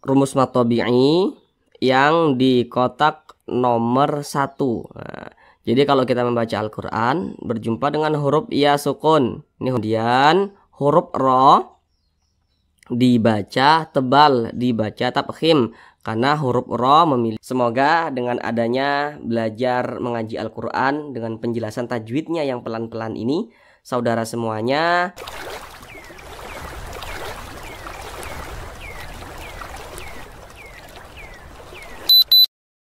rumus mat tabi'i yang di kotak nomor 1. Nah, jadi kalau kita membaca Al-Quran berjumpa dengan huruf ya sukun, ini kemudian huruf ro dibaca tebal, dibaca tafkhim karena huruf ro memiliki. Semoga dengan adanya belajar mengaji Al-Quran dengan penjelasan tajwidnya yang pelan-pelan ini, saudara semuanya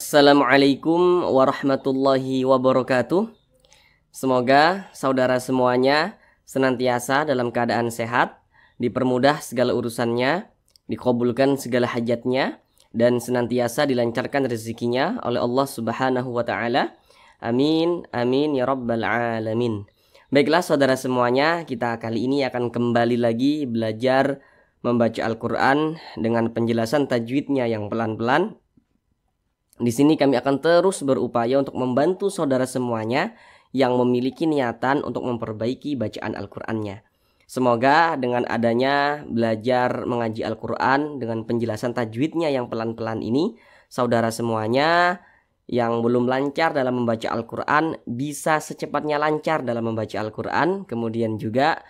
Assalamualaikum warahmatullahi wabarakatuh. Semoga saudara semuanya senantiasa dalam keadaan sehat, dipermudah segala urusannya, dikabulkan segala hajatnya, dan senantiasa dilancarkan rezekinya oleh Allah Subhanahu wa Ta'ala. Amin, amin ya rabbal alamin. Baiklah saudara semuanya, kita kali ini akan kembali lagi belajar membaca Al-Quran dengan penjelasan tajwidnya yang pelan-pelan. Di sini kami akan terus berupaya untuk membantu saudara semuanya yang memiliki niatan untuk memperbaiki bacaan Al-Qur'annya. Semoga dengan adanya belajar mengaji Al-Qur'an dengan penjelasan tajwidnya yang pelan-pelan ini, saudara semuanya yang belum lancar dalam membaca Al-Qur'an bisa secepatnya lancar dalam membaca Al-Qur'an. Kemudian juga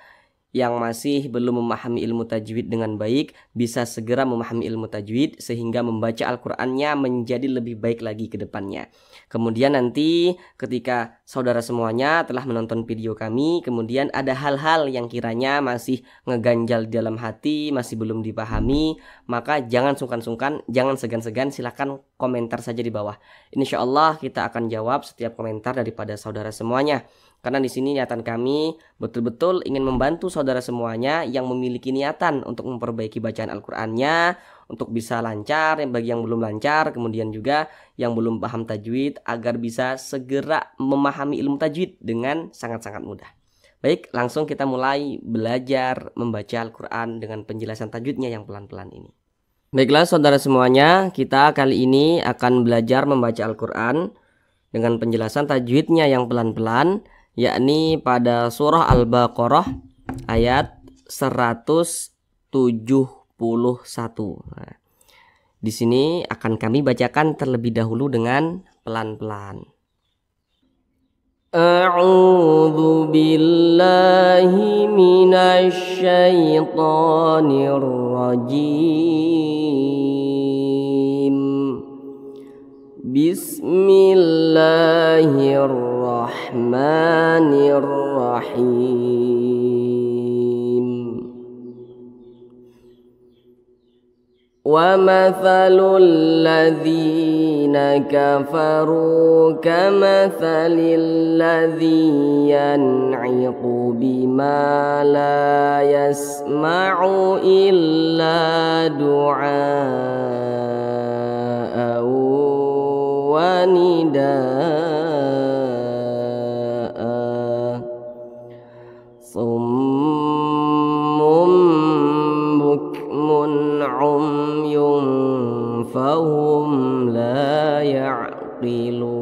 yang masih belum memahami ilmu tajwid dengan baik bisa segera memahami ilmu tajwid sehingga membaca Al-Qur'annya menjadi lebih baik lagi ke depannya. Kemudian nanti ketika saudara semuanya telah menonton video kami, kemudian ada hal-hal yang kiranya masih ngeganjal di dalam hati, masih belum dipahami, maka jangan sungkan-sungkan, jangan segan-segan, silahkan komentar saja di bawah. Insya Allah kita akan jawab setiap komentar daripada saudara semuanya. Karena di sini niatan kami betul-betul ingin membantu saudara semuanya yang memiliki niatan untuk memperbaiki bacaan Al-Qur'annya, untuk bisa lancar, bagi yang belum lancar, kemudian juga yang belum paham tajwid, agar bisa segera memahami ilmu tajwid dengan sangat-sangat mudah. Baik, langsung kita mulai belajar membaca Al-Qur'an dengan penjelasan tajwidnya yang pelan-pelan ini. Baiklah saudara semuanya, kita kali ini akan belajar membaca Al-Qur'an dengan penjelasan tajwidnya yang pelan-pelan, yakni pada surah Al-Baqarah ayat 171. Nah, di sini akan kami bacakan terlebih dahulu dengan pelan-pelan. A'udzu billahi minasy syaithanir rajim. Bismillahirrahmanirrahim. Wa mathalul ladzina kafaru kamathalil ladzi yan'iqu bima la yasma'u illa du'aa wa nidaa summum bukmun umyun fahum la ya'qilun.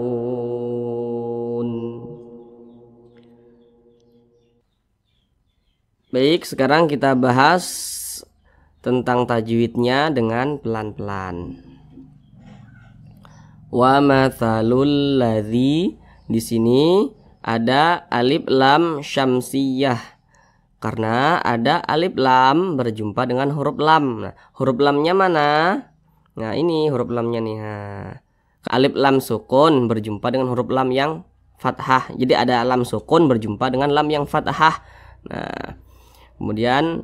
Baik, sekarang kita bahas tentang tajwidnya dengan pelan-pelan. Wa mathalul ladzi, di sini ada alif lam syamsiyah karena ada alif lam berjumpa dengan huruf lam. Nah, huruf lamnya mana? Nah, ini huruf lamnya nih. Nah, alif lam sukun berjumpa dengan huruf lam yang fathah. Jadi ada lam sukun berjumpa dengan lam yang fathah. Nah, kemudian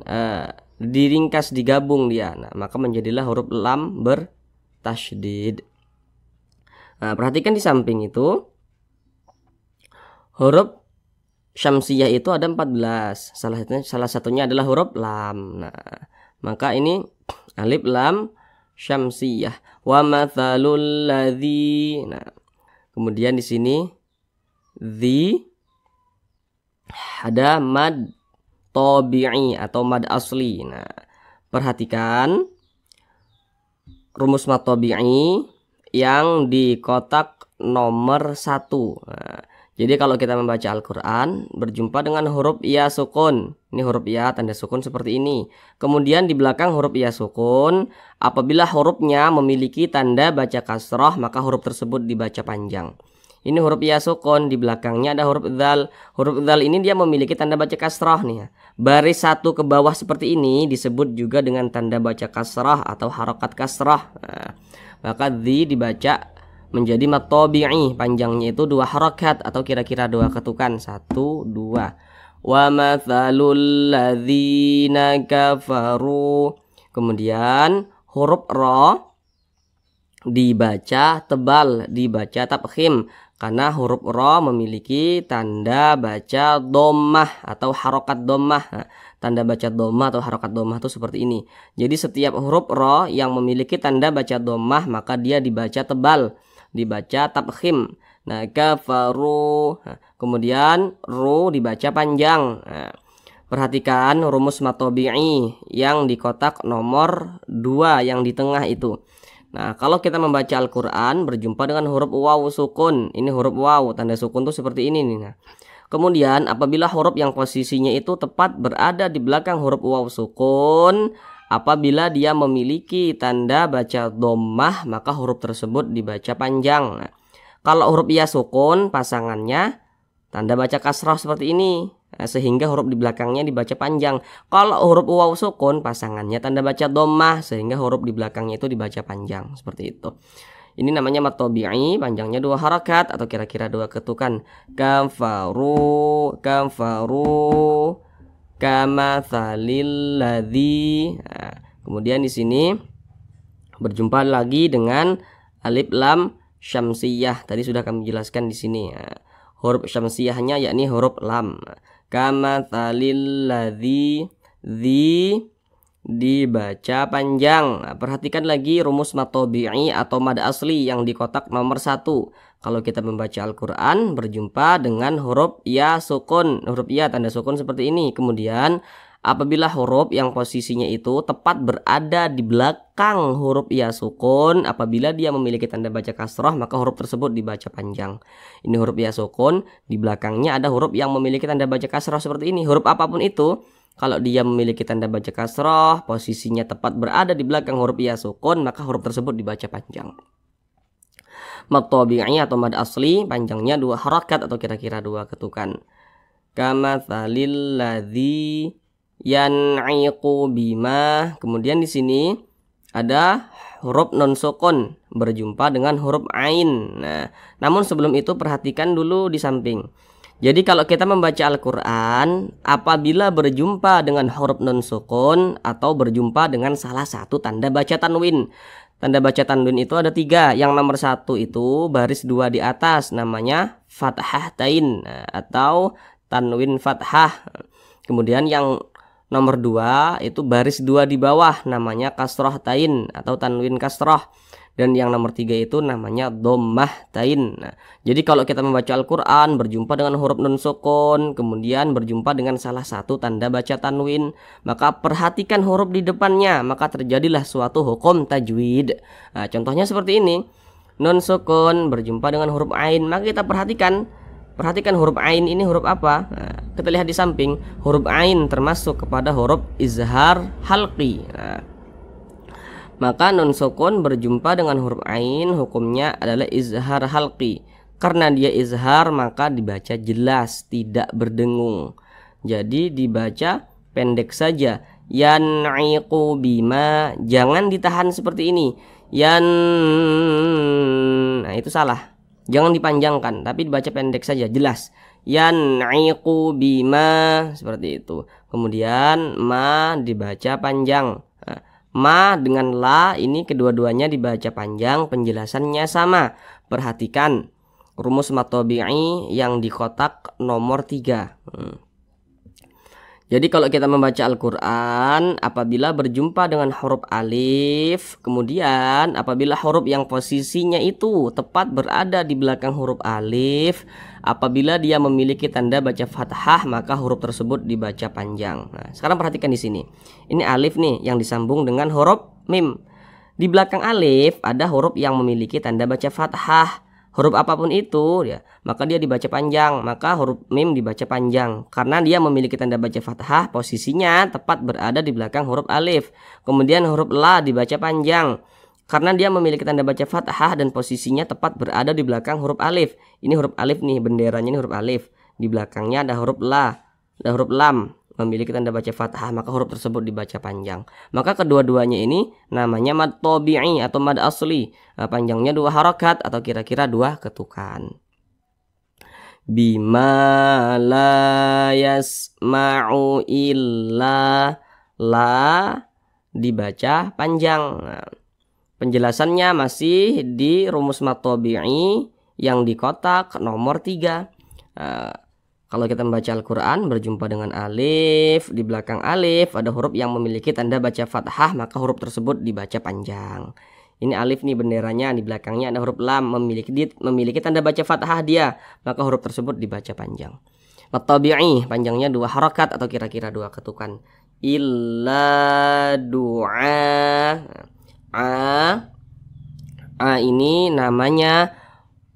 diringkas, digabung dia. Nah, maka menjadilah huruf lam bertasydid. Nah, perhatikan di samping itu huruf syamsiyah itu ada 14. Salah satunya adalah huruf lam. Nah, maka ini alif lam syamsiyah. Wa mathalul ladzi. Nah, kemudian di sini dzi ada mad tabi'i atau mad asli. Nah, perhatikan rumus mad tabi'i yang di kotak nomor 1. Nah, Jadi kalau kita membaca Al-Quran berjumpa dengan huruf ya sukun, ini huruf ya tanda sukun seperti ini. Kemudian di belakang huruf ya sukun, apabila hurufnya memiliki tanda baca kasrah maka huruf tersebut dibaca panjang. Ini huruf ya sukun, di belakangnya ada huruf dzal. Huruf dzal ini dia memiliki tanda baca kasrah nih ya. Baris satu ke bawah seperti ini disebut juga dengan tanda baca kasrah atau harokat kasrah. Nah, maka dzi dibaca menjadi mat tabi'i, panjangnya itu 2 harakat atau kira-kira 2 ketukan, 1 2. Wa matsalul ladzina kafaru. Kemudian huruf ra dibaca tebal, dibaca tafkhim karena huruf ra memiliki tanda baca dhammah atau harokat dhammah. Nah, tanda baca dhammah atau harokat dhammah itu seperti ini. Jadi setiap huruf ra yang memiliki tanda baca dhammah maka dia dibaca tebal, dibaca tafkhim. Nah, kafaru. Nah, kemudian ru dibaca panjang. Nah, perhatikan rumus mat tabi'i yang di kotak nomor 2 yang di tengah itu. Nah, kalau kita membaca Al-Quran berjumpa dengan huruf waw sukun, ini huruf waw, tanda sukun tuh seperti ini nih. Nah, kemudian apabila huruf yang posisinya itu tepat berada di belakang huruf waw sukun, apabila dia memiliki tanda baca dhammah maka huruf tersebut dibaca panjang. Nah, kalau huruf ya sukun pasangannya tanda baca kasrah seperti ini, sehingga huruf di belakangnya dibaca panjang. Kalau huruf waw sukun pasangannya tanda baca dhammah sehingga huruf di belakangnya itu dibaca panjang, seperti itu. Ini namanya mat tabi'i, panjangnya 2 harakat atau kira-kira 2 ketukan. Kafaru, kafaru, kamatsalil ladzi. Nah, kemudian di sini berjumpa lagi dengan alif lam syamsiyah. Tadi sudah kami jelaskan di sini. Nah, huruf syamsiyahnya yakni huruf lam. Kamatsalil ladzi, dzi dibaca panjang. Nah, perhatikan lagi rumus mat tabi'i atau mad asli yang di kotak nomor 1. Kalau kita membaca Al-Quran berjumpa dengan huruf ya sukun, huruf ya tanda sukun seperti ini. Kemudian apabila huruf yang posisinya itu tepat berada di belakang huruf ya sukun, apabila dia memiliki tanda baca kasrah maka huruf tersebut dibaca panjang. Ini huruf ya sukun, di belakangnya ada huruf yang memiliki tanda baca kasrah seperti ini. Huruf apapun itu, kalau dia memiliki tanda baca kasrah, posisinya tepat berada di belakang huruf ya sukun, maka huruf tersebut dibaca panjang. Mad tabi'i atau mad asli, panjangnya 2 harakat atau kira-kira 2 ketukan. Kamatsalil ladzi yan'iqu bima. Kemudian di sini ada huruf non sukun berjumpa dengan huruf ain. Nah, namun sebelum itu perhatikan dulu di samping. Jadi kalau kita membaca Al-Quran, apabila berjumpa dengan huruf non sukun atau berjumpa dengan salah satu tanda baca tanwin. Tanda baca tanwin itu ada 3. Yang nomor 1 itu baris 2 di atas, namanya fathah tain atau tanwin fathah. Kemudian yang nomor 2 itu baris 2 di bawah, namanya kasroh tain atau tanwin kasroh. Dan yang nomor 3 itu namanya dhammah tain. Nah, jadi kalau kita membaca Al-Quran berjumpa dengan huruf nun sukun, kemudian berjumpa dengan salah satu tanda baca tanwin, maka perhatikan huruf di depannya, maka terjadilah suatu hukum tajwid. Nah, contohnya seperti ini. Nun sukun berjumpa dengan huruf ain, maka kita perhatikan huruf ain ini huruf apa? Nah, kita lihat di samping, huruf ain termasuk kepada huruf izhar halqi. Nah, maka nun sukun berjumpa dengan huruf ain hukumnya adalah izhar halqi. Karena dia izhar maka dibaca jelas, tidak berdengung. Jadi dibaca pendek saja. Yan'iqu bima, jangan ditahan seperti ini. Nah, itu salah. Jangan dipanjangkan, tapi dibaca pendek saja, jelas. Yan'iqu bima, seperti itu. Kemudian ma dibaca panjang. Ma dengan la ini kedua-duanya dibaca panjang, penjelasannya sama. Perhatikan rumus mat tabi'i yang di kotak nomor 3. Jadi kalau kita membaca Al-Quran, apabila berjumpa dengan huruf alif, kemudian apabila huruf yang posisinya itu tepat berada di belakang huruf alif, apabila dia memiliki tanda baca fathah, maka huruf tersebut dibaca panjang. Nah, sekarang perhatikan di sini. Ini alif nih yang disambung dengan huruf mim. Di belakang alif ada huruf yang memiliki tanda baca fathah. huruf apapun itu ya, maka dia dibaca panjang. Maka huruf mim dibaca panjang karena dia memiliki tanda baca fathah, posisinya tepat berada di belakang huruf alif. Kemudian huruf la dibaca panjang karena dia memiliki tanda baca fathah dan posisinya tepat berada di belakang huruf alif. Ini huruf alif nih, benderanya ini huruf alif. Di belakangnya ada huruf la, ada huruf lam, memiliki tanda baca fathah, maka huruf tersebut dibaca panjang. Maka kedua-duanya ini namanya mad tabi'i atau mad asli. Panjangnya 2 harakat atau kira-kira 2 ketukan. Bima la yasma'u illa, la dibaca panjang. Penjelasannya masih di rumus mad tabi'i yang di kotak nomor 3. Kalau kita membaca Al-Quran berjumpa dengan alif, di belakang alif ada huruf yang memiliki tanda baca fathah, maka huruf tersebut dibaca panjang. Ini alif nih benderanya, di belakangnya ada huruf lam, memiliki tanda baca fathah dia, maka huruf tersebut dibaca panjang. At-tabi'i panjangnya 2 harakat atau kira-kira 2 ketukan. Illa du'a. A ini namanya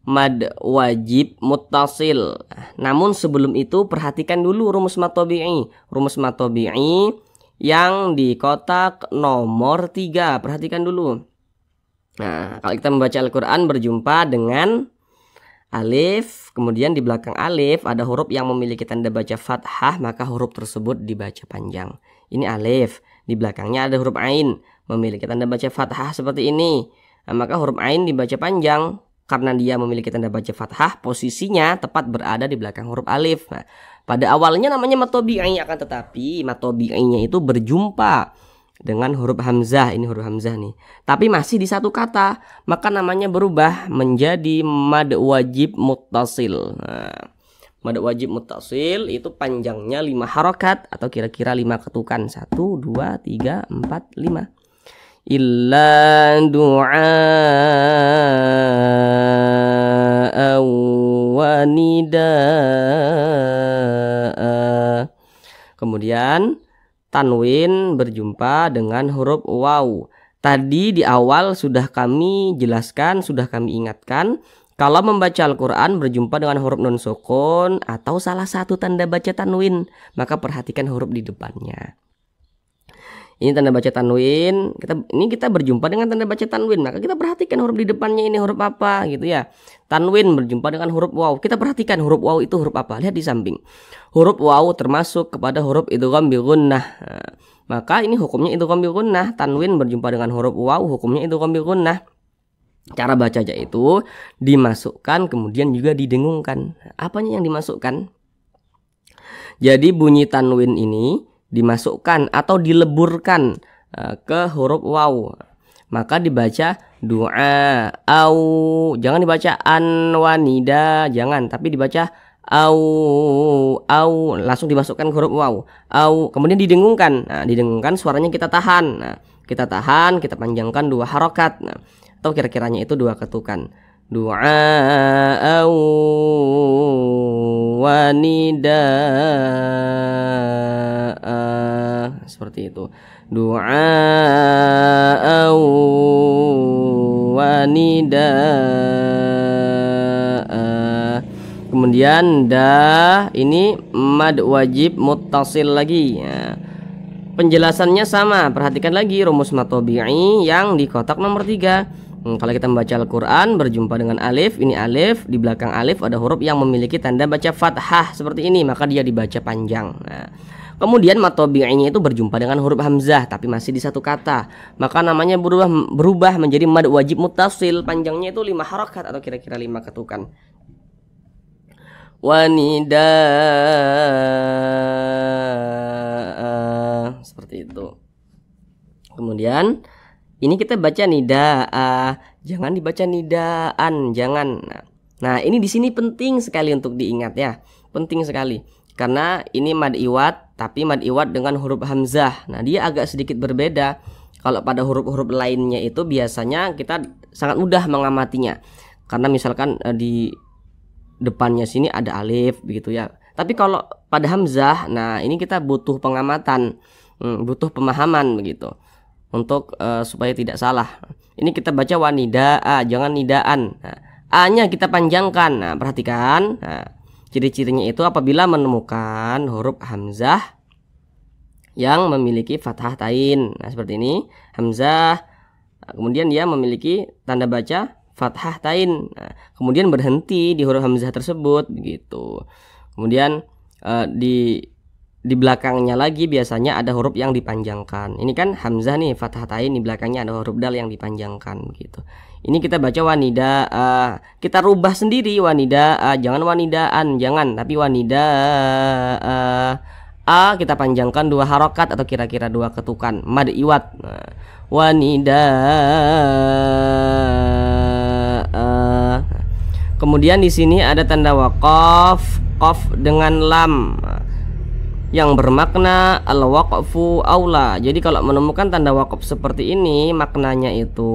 mad wajib muttasil. Namun sebelum itu perhatikan dulu rumus mad tabi'i. Rumus mad tabi'i yang di kotak nomor 3. Perhatikan dulu. Nah, kalau kita membaca Al-Quran berjumpa dengan alif, kemudian di belakang alif ada huruf yang memiliki tanda baca fathah, maka huruf tersebut dibaca panjang. Ini alif, di belakangnya ada huruf ain, memiliki tanda baca fathah seperti ini. Nah, maka huruf ain dibaca panjang karena dia memiliki tanda baca fathah, posisinya tepat berada di belakang huruf alif. Nah, pada awalnya namanya mad tabi'i, akan tetapi mad tabi'inya itu berjumpa dengan huruf hamzah. Ini huruf hamzah nih, tapi masih di satu kata, maka namanya berubah menjadi mad wajib muttasil. Nah, mad wajib muttasil itu panjangnya 5 harakat atau kira-kira 5 ketukan. 1, 2, 3, 4, 5. Illa du'a wa nida'a. Kemudian tanwin berjumpa dengan huruf waw. Tadi di awal sudah kami jelaskan, sudah kami ingatkan, kalau membaca Al-Quran berjumpa dengan huruf nun sukun atau salah satu tanda baca tanwin, maka perhatikan huruf di depannya. Ini tanda baca tanwin, kita berjumpa dengan tanda baca tanwin, maka kita perhatikan huruf di depannya ini huruf apa gitu ya. Tanwin berjumpa dengan huruf waw, kita perhatikan huruf waw itu huruf apa. Lihat di samping, huruf waw termasuk kepada huruf idgham bi gunnah. Nah, maka ini hukumnya idgham bi gunnah. Tanwin berjumpa dengan huruf waw, hukumnya idgham bi gunnah. Cara bacanya itu dimasukkan kemudian juga didengungkan. Apanya yang dimasukkan? Jadi bunyi tanwin ini dimasukkan atau dileburkan ke huruf waw, maka dibaca du'a au, jangan dibaca an wanida, jangan, tapi dibaca au, langsung dimasukkan ke huruf waw, au, kemudian didengungkan. Nah, didengungkan suaranya kita tahan. Nah, kita tahan, kita panjangkan 2 harakat. Nah, atau kira-kiranya itu 2 ketukan. Du'a au wanida, seperti itu. Du'a wanida. Kemudian da ini mad wajib muttasil lagi ya. Penjelasannya sama, perhatikan lagi rumus mad tabi'i yang di kotak nomor 3. Kalau kita membaca Al-Quran berjumpa dengan alif, ini alif, di belakang alif ada huruf yang memiliki tanda baca fathah seperti ini, maka dia dibaca panjang. Nah, kemudian mad tabi'inya itu berjumpa dengan huruf hamzah tapi masih di satu kata, maka namanya berubah menjadi mad wajib muttasil, panjangnya itu 5 harakat atau kira-kira 5 ketukan. Wanida, seperti itu. Kemudian ini kita baca nida'a, jangan dibaca nidaan, jangan. Nah, ini di sini penting sekali untuk diingat ya, penting sekali. Karena ini mad iwad, tapi mad iwad dengan huruf hamzah. Nah, dia agak sedikit berbeda. Kalau pada huruf-huruf lainnya itu biasanya kita sangat mudah mengamatinya. Karena misalkan di depannya sini ada alif begitu ya. Tapi kalau pada hamzah, nah ini kita butuh pengamatan, butuh pemahaman begitu. Untuk supaya tidak salah. Ini kita baca wanida'a, jangan nidaan. Nah, A-nya kita panjangkan. Nah, perhatikan. Nah, ciri-cirinya itu apabila menemukan huruf hamzah yang memiliki fathah tain. Nah, seperti ini. Hamzah. Nah, kemudian dia memiliki tanda baca fathah tain. Nah, kemudian berhenti di huruf hamzah tersebut begitu. Kemudian di belakangnya lagi biasanya ada huruf yang dipanjangkan. Ini kan hamzah nih, fathah tain, di belakangnya ada huruf dal yang dipanjangkan gitu. Ini kita baca wanida, kita rubah sendiri wanida, jangan wanidaan, jangan, tapi wanida. A kita panjangkan 2 harokat atau kira-kira 2 ketukan, mad iwat. Nah, wanida. Kemudian di sini ada tanda waqaf, qaf dengan lam yang bermakna al-waqfu aula. Jadi kalau menemukan tanda waqaf seperti ini, maknanya itu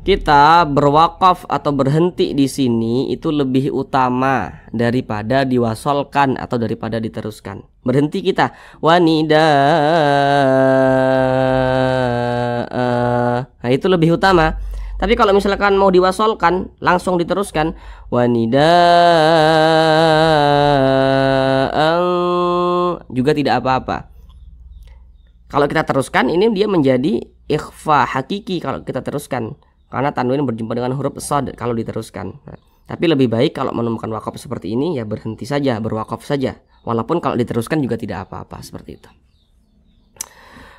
kita berwakaf atau berhenti di sini itu lebih utama daripada diwasolkan atau daripada diteruskan. Berhenti kita wanida. Nah, itu lebih utama. Tapi kalau misalkan mau diwasolkan langsung diteruskan wanida juga tidak apa-apa. Kalau kita teruskan ini dia menjadi ikhfa hakiki kalau kita teruskan, karena tanwin berjumpa dengan huruf shad kalau diteruskan. Nah, tapi lebih baik kalau menemukan wakaf seperti ini ya berhenti saja, berwakaf saja. Walaupun kalau diteruskan juga tidak apa-apa seperti itu.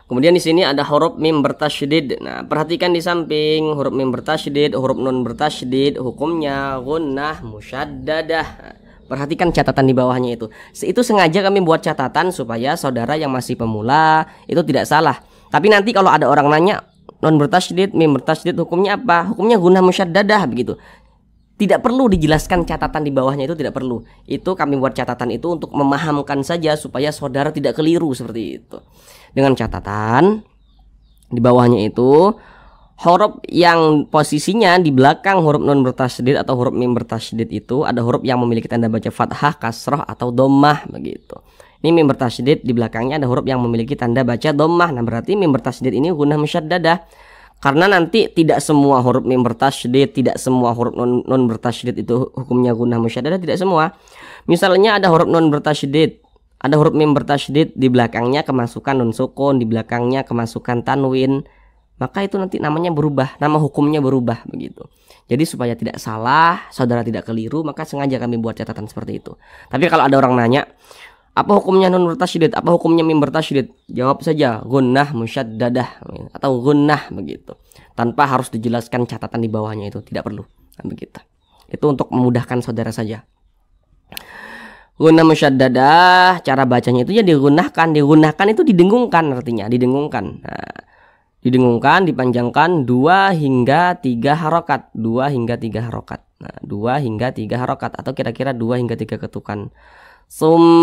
Kemudian di sini ada huruf mim bertasydid. Nah, perhatikan di samping huruf mim bertasydid, huruf nun bertasydid, hukumnya gunnah musyaddadah. Perhatikan catatan di bawahnya itu. Itu sengaja kami buat catatan supaya saudara yang masih pemula itu tidak salah. Tapi nanti kalau ada orang nanya nun bertasydid, mim bertasydid hukumnya apa? Hukumnya gunnah musyaddadah begitu. Tidak perlu dijelaskan catatan di bawahnya, itu tidak perlu. Itu kami buat catatan itu untuk memahamkan saja supaya saudara tidak keliru seperti itu. Dengan catatan di bawahnya itu huruf yang posisinya di belakang huruf nun bertasydid atau huruf mim bertasydid itu ada huruf yang memiliki tanda baca fathah, kasrah atau dhammah begitu. Ini mim bertasydid di belakangnya ada huruf yang memiliki tanda baca dhammah. Nah, berarti mim bertasydid ini gunnah musyaddadah. Karena nanti tidak semua huruf mim bertasydid, tidak semua huruf nun bertasydid itu hukumnya gunnah musyaddadah, tidak semua. Misalnya ada huruf nun bertasydid, ada huruf mim bertasydid, di belakangnya kemasukan nun sukun, di belakangnya kemasukan tanwin, maka itu nanti namanya berubah, nama hukumnya berubah begitu. Jadi supaya tidak salah, saudara tidak keliru, maka sengaja kami buat catatan seperti itu. Tapi kalau ada orang nanya, apa hukumnya nun bertasydid, apa hukumnya mim bertasydid, jawab saja gunnah musyaddadah atau gunnah begitu, tanpa harus dijelaskan catatan di bawahnya, itu tidak perlu. Nah, begitu. Itu untuk memudahkan saudara saja. Gunnah musyaddadah, cara bacanya itu ya digunakan itu didengungkan, artinya didengungkan. Nah, didengungkan, dipanjangkan 2 hingga 3 harokat, 2 hingga 3 harokat. Nah, 2 hingga 3 harokat atau kira-kira 2 hingga 3 ketukan. Summum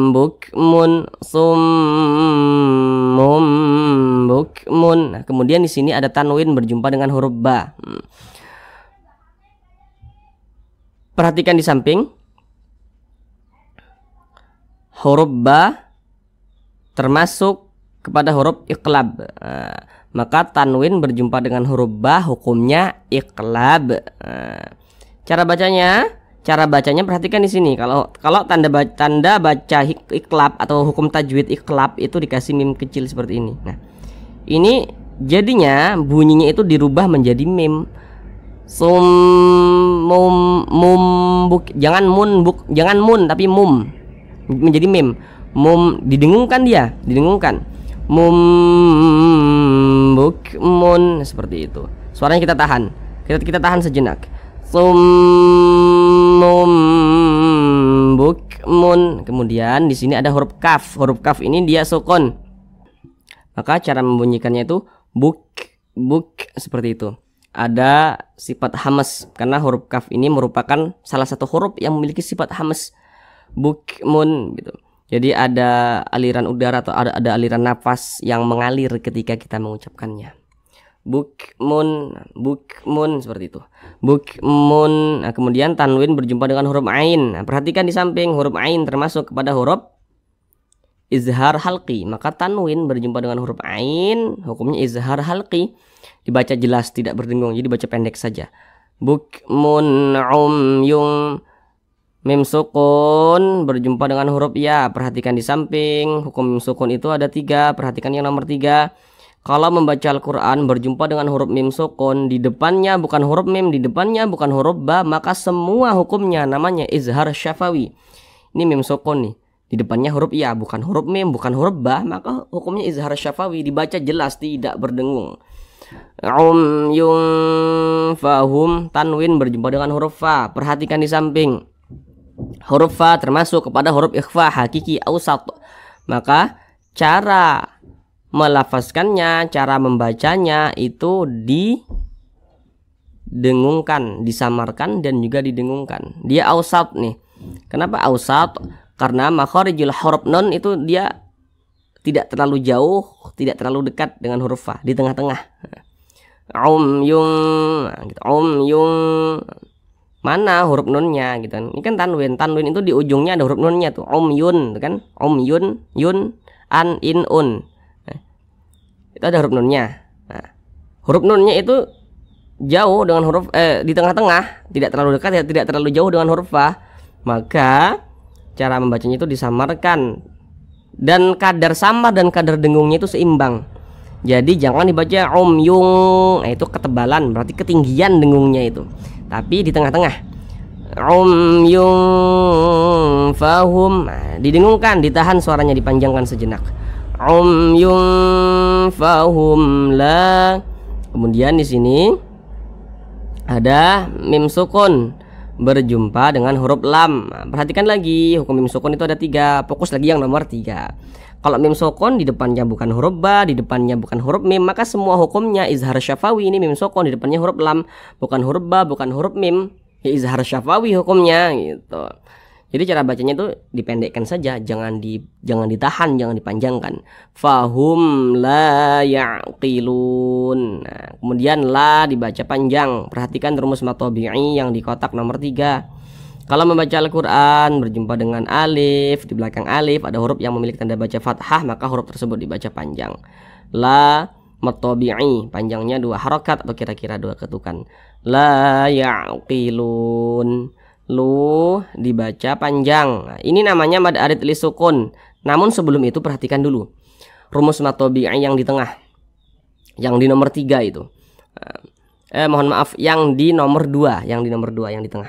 bukmun, summum bukmun. Nah, kemudian di sini ada tanwin berjumpa dengan huruf ba. Perhatikan di samping huruf ba termasuk kepada huruf iqlab. Nah, maka tanwin berjumpa dengan huruf ba hukumnya iqlab. Nah, cara bacanya perhatikan di sini. Kalau tanda baca iqlab atau hukum tajwid iqlab itu dikasih mim kecil seperti ini. Nah, ini jadinya bunyinya itu dirubah menjadi mim. Jangan mun tapi mum menjadi mim. Mum didengungkan, didengungkan. Mum bukmun seperti itu. Suaranya kita tahan. Kita tahan sejenak. Summum bukmun. Kemudian di sini ada huruf kaf. Huruf kaf ini dia sukun. Maka cara membunyikannya itu buk seperti itu. Ada sifat hamas karena huruf kaf ini merupakan salah satu huruf yang memiliki sifat hamas, bukmun gitu. Jadi ada aliran udara atau ada aliran nafas yang mengalir ketika kita mengucapkannya. Bukmun seperti itu. Bukmun. Nah, kemudian tanwin berjumpa dengan huruf ain. Nah, perhatikan di samping huruf ain termasuk kepada huruf izhar halqi, maka tanwin berjumpa dengan huruf ain hukumnya izhar halqi, dibaca jelas tidak berdengung, jadi baca pendek saja. Bukmun umyun, mim sukun berjumpa dengan huruf ya, perhatikan di samping. Hukum mim sukun itu ada 3, perhatikan yang nomor 3. Kalau membaca Al-Quran berjumpa dengan huruf mim sukun, di depannya bukan huruf mim, di depannya bukan huruf ba, maka semua hukumnya namanya izhar syafawi. Ini mim sukun nih, di depannya huruf ya, bukan huruf mim, bukan huruf ba, maka hukumnya izhar syafawi, dibaca jelas tidak berdengung. Umyun fahum, tanwin berjumpa dengan huruf fa, perhatikan di samping. Huruf fa termasuk kepada huruf ikhfa hakiki ausat, maka cara melafazkannya, cara membacanya itu didengungkan, disamarkan dan juga didengungkan. Dia ausat nih. Kenapa ausat? Karena makharijul huruf nun itu dia tidak terlalu jauh, tidak terlalu dekat dengan huruf fa, di tengah-tengah. Umyun, mana huruf nunnya gitu kan. Ini kan tanwin. Tanwin itu di ujungnya ada huruf nunnya tuh. Umyun kan. Umyun, yun, an, in, un. Itu ada huruf nunnya. Nah, huruf nunnya itu jauh dengan huruf di tengah-tengah, tidak terlalu dekat, tidak terlalu jauh dengan huruf fa. Maka cara membacanya itu disamarkan, dan kadar samar dan kadar dengungnya itu seimbang. Jadi jangan dibaca umyung, itu ketebalan, berarti ketinggian dengungnya itu. Tapi di tengah-tengah. Umyung fahum, didengungkan, ditahan suaranya, dipanjangkan sejenak. Umyung fahum la. Kemudian di sini ada mim sukun berjumpa dengan huruf lam. Perhatikan lagi, hukum mim sukun itu ada 3. Fokus lagi yang nomor 3. Kalau mim sukun di depannya bukan huruf ba, di depannya bukan huruf mim, maka semua hukumnya izhar syafawi. Ini mim sukun di depannya huruf lam, bukan huruf ba, bukan huruf mim, ya izhar syafawi hukumnya gitu. Jadi cara bacanya itu dipendekkan saja, jangan ditahan, jangan dipanjangkan. Fahum la ya'qilun. Nah, kemudian la dibaca panjang. Perhatikan rumus matobi'i yang di kotak nomor 3. Kalau membaca Al-Quran berjumpa dengan alif, di belakang alif ada huruf yang memiliki tanda baca fathah, maka huruf tersebut dibaca panjang. La matobi'i, panjangnya 2 harokat atau kira-kira 2 ketukan. La ya'qilun. Lu dibaca panjang. Nah, ini namanya mad arid li sukun. Namun sebelum itu perhatikan dulu rumus matobi'i yang di tengah, yang di nomor 3 itu. Mohon maaf, yang di nomor 2, yang di tengah.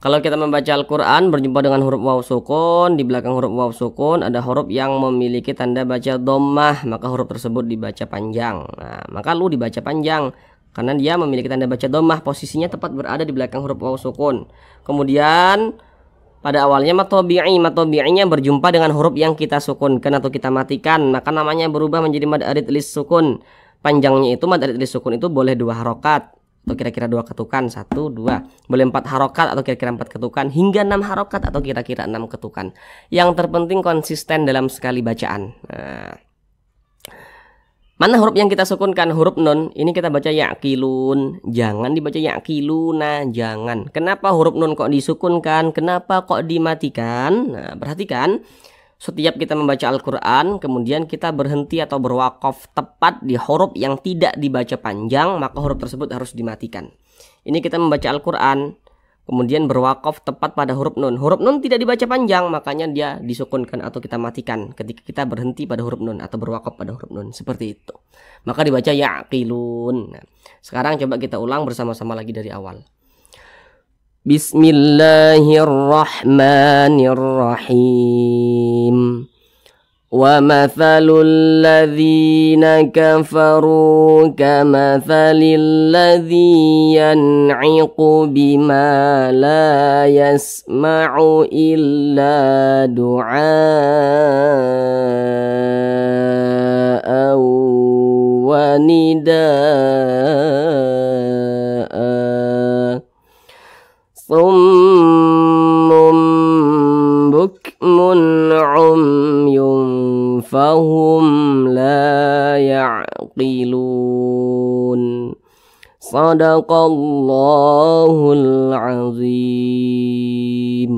Kalau kita membaca Al-Quran berjumpa dengan huruf waw sukun, di belakang huruf waw sukun ada huruf yang memiliki tanda baca dhammah, maka huruf tersebut dibaca panjang. Nah, maka lu dibaca panjang karena dia memiliki tanda baca dhammah, posisinya tepat berada di belakang huruf waw sukun. Kemudian pada awalnya matobi'inya berjumpa dengan huruf yang kita sukunkan atau kita matikan, maka namanya berubah menjadi mad arid lis sukun. Panjangnya itu mad arid lis sukun itu boleh 2 harokat atau kira-kira 2 ketukan, 1, 2, boleh 4 harokat atau kira-kira 4 ketukan, hingga 6 harokat atau kira-kira 6 ketukan. Yang terpenting konsisten dalam sekali bacaan. Nah, mana huruf yang kita sukunkan? Huruf nun. Ini kita baca ya'qilun. Jangan dibaca ya'qiluna, jangan. Kenapa huruf nun kok disukunkan? Kenapa kok dimatikan? Nah, perhatikan. Setiap kita membaca Al-Quran, kemudian kita berhenti atau berwakaf tepat di huruf yang tidak dibaca panjang, maka huruf tersebut harus dimatikan. Ini kita membaca Al-Quran, kemudian berwakaf tepat pada huruf nun. Huruf nun tidak dibaca panjang, makanya dia disukunkan atau kita matikan ketika kita berhenti pada huruf nun atau berwakaf pada huruf nun. Seperti itu. Maka dibaca ya'qilun. Nah, sekarang coba kita ulang bersama-sama lagi dari awal. Bismillahirrahmanirrahim. Wa mathalul ladzina kafaru kamathalil ladzi yan'iqu bima la yasma'u illa du'a'an wa nida'a. Summum bukmun umyun fahum la ya'qilun. Sadaqallahul azim.